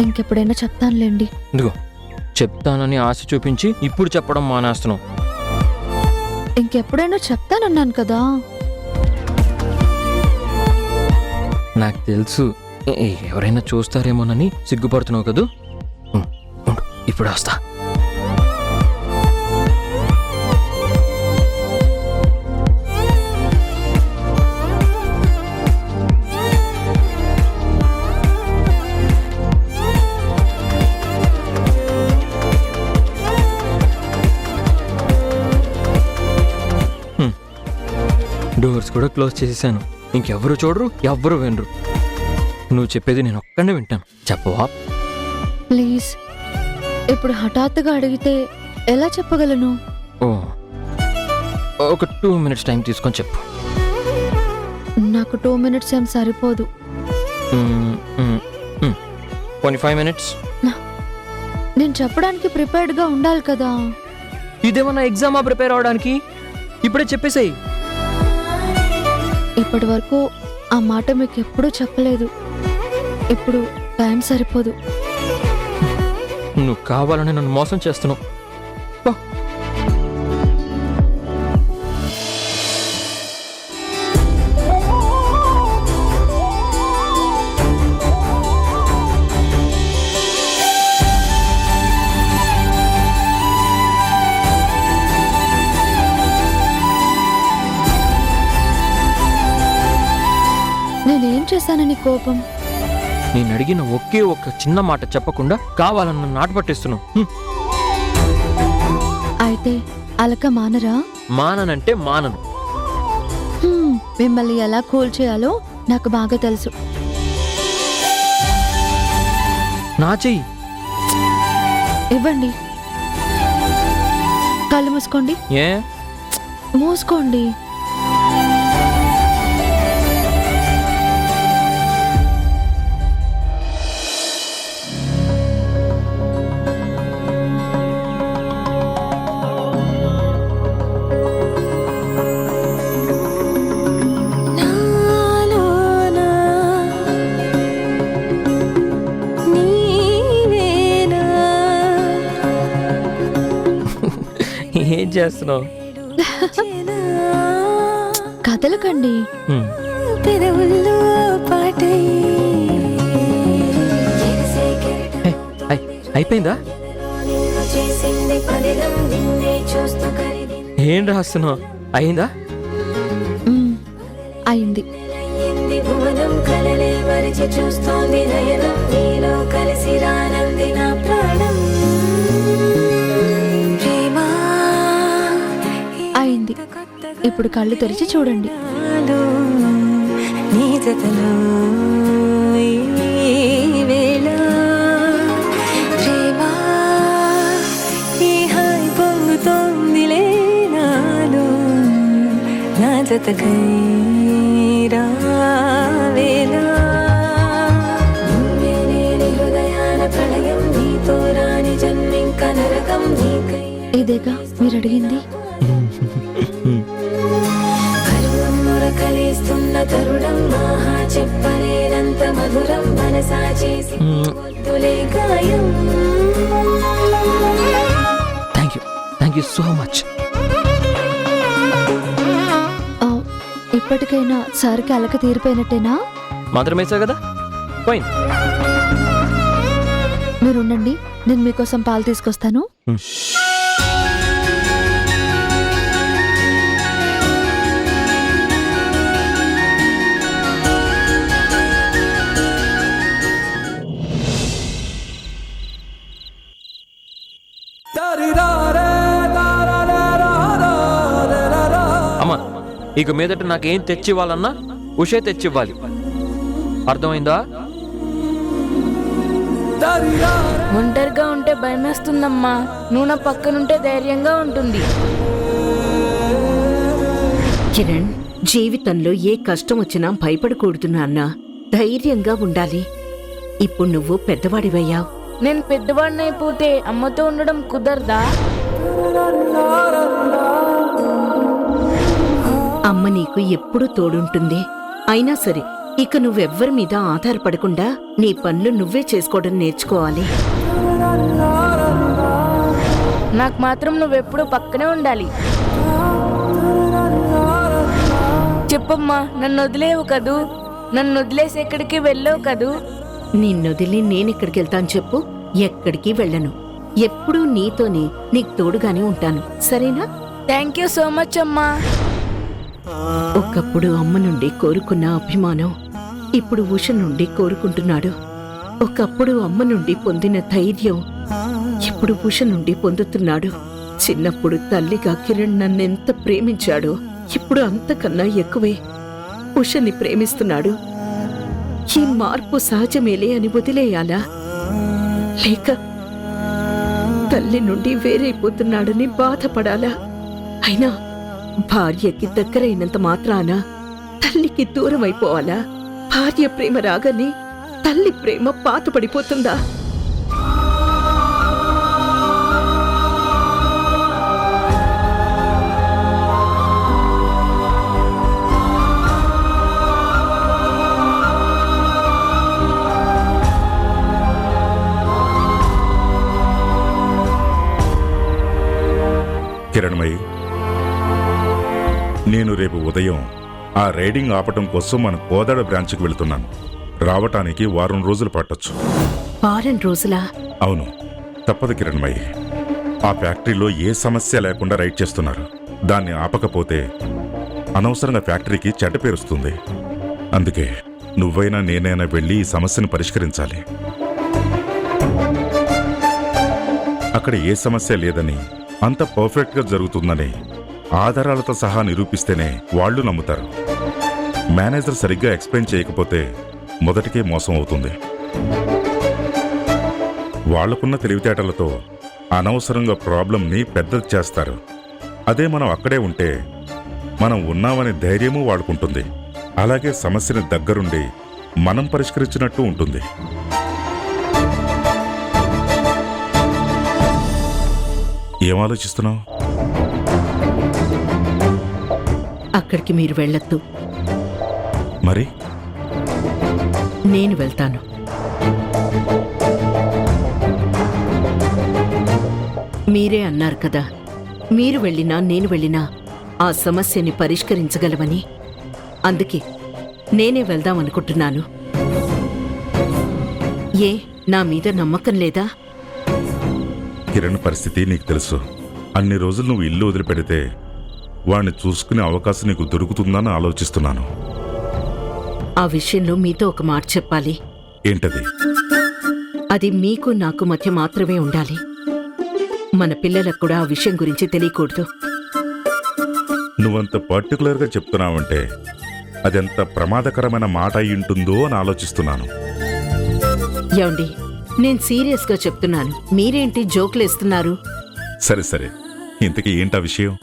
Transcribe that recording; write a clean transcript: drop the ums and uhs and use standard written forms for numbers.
ఇంకెప్పుడైనా చెప్తానులేండి. ఇదిగో చెప్తానని ఆశ చూపించి ఇప్పుడు చెప్పడం మానేస్తున్నావు. ఇంకెప్పుడైనా చెప్తానన్నాను కదా. నాకు తెలుసు ఎవరైనా చూస్తారేమోనని సిగ్గుపడుతున్నావు కదూ. ఇప్పుడు వస్తా. డోర్స్ కూడా క్లోజ్ చేసేసాను. ఇంకెవరు చూడరు, ఎవ్వరు వినరు. నువ్వు చెప్పేది నేను ఒక్కడే వింటాను. చెప్పవా ప్లీజ్. ఇప్పుడు హఠాత్తుగా అడిగితే ఎలా చెప్పగలను? ఓ ఒక 2 minutes టైం తీసుకొని చెప్పు. నాకు 2 minutes ఏం సరిపోదు. పోనీ 5 minutes. నేను చెప్పడానికి ప్రిపేర్డ్గా ఉండాలి కదా. ఇదేమన్నా ఎగ్జామా ప్రిపేర్ అవడానికి? ఇప్పుడే చెప్పేసేయి. ఇప్పటి వరకు ఆ మాట మీకు ఎప్పుడూ చెప్పలేదు. ఇప్పుడు టైం సరిపోదు. నువ్వు కావాలని నన్ను మోసం చేస్తున్నావు. నేనేం చేశానని కోపం? నేను అడిగిన ఒకే ఒక్క చిన్న మాట చెప్పకుండా కావాలని నన్ను నాటు పట్టిస్తున్నావు. అయితే అలక మానరా? మాననంటే మానను. మిమ్మల్ని ఎలా కూల్ చేయాలో నాకు బాగా తెలుసు. నా చెయ్యి ఇవ్వండి. కళ్ళు మూసుకోండి. ఏ మూసుకోండి. ఏం చేస్తున్నావు? కదలకండి. అయిపోయిందా? ఏం రాస్తున్నావు? అయిందా? అయింది. అయింది. ఇప్పుడు కళ్ళు తెరిచి చూడండి. ఇదేగా మీరు అడిగింది. Thank you so much. ఇప్పటికైనా సార్కి అలక తీరిపోయినట్టేనా? మాత్రం వేసావు కదా, పోయింది. మీరు ఉండండి, నేను మీకోసం పాలు తీసుకొస్తాను. అమ్మా, ఇక మీదట నాకేం తెచ్చివ్వాలన్నా ఉషే తెచ్చివ్వాలి. అర్థమైందా? ఒంటరిగా ఉంటే భయమేస్తుందమ్మా. నువ్వు నా పక్కనుంటే ధైర్యంగా ఉంటుంది. కిరణ్, జీవితంలో ఏ కష్టం వచ్చినా భయపడకూడదు నాన్న. ధైర్యంగా ఉండాలి. ఇప్పుడు నువ్వు పెద్దవాడివయ్యావు. నేను పెద్దవాడినైపోతే అమ్మతో ఉండడం కుదరదా? అమ్మ నీకు ఎప్పుడూ తోడుంటుంది. అయినా సరే ఇక నువ్వెవ్వరి మీద ఆధారపడకుండా నీ పనులు నువ్వే చేసుకోవడం నేర్చుకోవాలి. నాకు మాత్రం నువ్వెప్పుడు పక్కనే ఉండాలి. చెప్పమ్మా, నన్ను వదిలేవు కదూ, నన్ను వదిలేసి ఎక్కడికి వెళ్ళవు కదూ. నిన్నొదిలి నేనెక్కడికి వెళ్తాను చెప్పు? ఎక్కడికి వెళ్ళను. ఎప్పుడూ నీతోనే, నీకు తోడుగానే ఉంటాను, సరేనా? థ్యాంక్ యూ సో మచ్ అమ్మా. ఒకప్పుడు అమ్మ నుండి కోరుకున్న అభిమానం ఇప్పుడు ఉష నుండి కోరుకుంటున్నాడు. ఒకప్పుడు అమ్మ నుండి పొందిన ధైర్యం ఇప్పుడు ఉష నుండి పొందుతున్నాడు. చిన్నప్పుడు తల్లిగా కిరణ్ నన్నెంత ప్రేమించాడో ఇప్పుడు అంతకన్నా ఎక్కువే ఉషని ప్రేమిస్తున్నాడు. ఈ మార్పు సహజమేలే అని వదిలేయాలా, లేక తల్లి నుండి వేరైపోతున్నాడని బాధపడాలా? అయినా భార్యకి దగ్గరైనంత మాత్రాన తల్లికి దూరం అయిపోవాలా? భార్య ప్రేమ రాగానే తల్లి ప్రేమ పాతపడిపోతుందా? కిరణ్మయి, నేను రేపు ఉదయం ఆ రైడింగ్ ఆపటం కోసం మన కోదాడ బ్రాంచ్కి వెళుతున్నాను. రావటానికి వారం రోజులు పట్టొచ్చు. వారం రోజులా? అవును, తప్పదు కిరణ్మయి. ఆ ఫ్యాక్టరీలో ఏ సమస్య లేకుండా రైడ్ చేస్తున్నారు. దాన్ని ఆపకపోతే అనవసరంగా ఫ్యాక్టరీకి చెడ్డ పేరుస్తుంది. అందుకే నువ్వైనా నేనైనా వెళ్ళి ఈ సమస్యను పరిష్కరించాలి. అక్కడ ఏ సమస్య లేదని, అంత పర్ఫెక్ట్గా జరుగుతుందని ఆధారాలతో సహా నిరూపిస్తేనే వాళ్ళు నమ్ముతారు. మేనేజర్ సరిగ్గా ఎక్స్ప్లెయిన్ చేయకపోతే మొదటికే మోసం అవుతుంది. వాళ్లకున్న తెలివితేటలతో అనవసరంగా ప్రాబ్లంని పెద్దది చేస్తారు. అదే మనం అక్కడే ఉంటే మనం ఉన్నామనే ధైర్యమూ వాడుకుంటుంది. అలాగే సమస్యని దగ్గరుండి మనం పరిష్కరించినట్టు ఉంటుంది. ఏం ఆలోచిస్తున్నావు? అక్కడికి మీరు వెళ్ళొద్దు. మరి నేను వెళ్తాను. మీరే అన్నారు కదా, మీరు వెళ్ళినా నేను వెళ్ళినా ఆ సమస్యని పరిష్కరించగలవని. అందుకే నేనే వెళ్దామనుకుంటున్నాను. ఏ, నా మీద నమ్మకం లేదా? కిరణ్ పరిస్థితి నీకు తెలుసు. అన్ని రోజులు నువ్వు ఇల్లు వదిలిపెడితే వాణ్ణి చూసుకునే అవకాశం నీకు దొరుకుతుందని ఆలోచిస్తున్నాను. ఆ విషయంలో మీతో ఒక మాట చెప్పాలి. ఏంటది? అది మీకు నాకు మధ్య మాత్రమే ఉండాలి. మన పిల్లలకు కూడా ఆ విషయం గురించి తెలియకూడదు. నువ్వంత పర్టికులర్గా చెప్తున్నావంటే అదెంత ప్రమాదకరమైన మాట అయి ఉంటుందో అని ఆలోచిస్తున్నాను. ఏమండి, నేను సీరియస్గా చెప్తున్నాను. మీరేంటి జోకులేస్తున్నారు? సరే సరే, ఇంతకీ ఏంటా విషయం?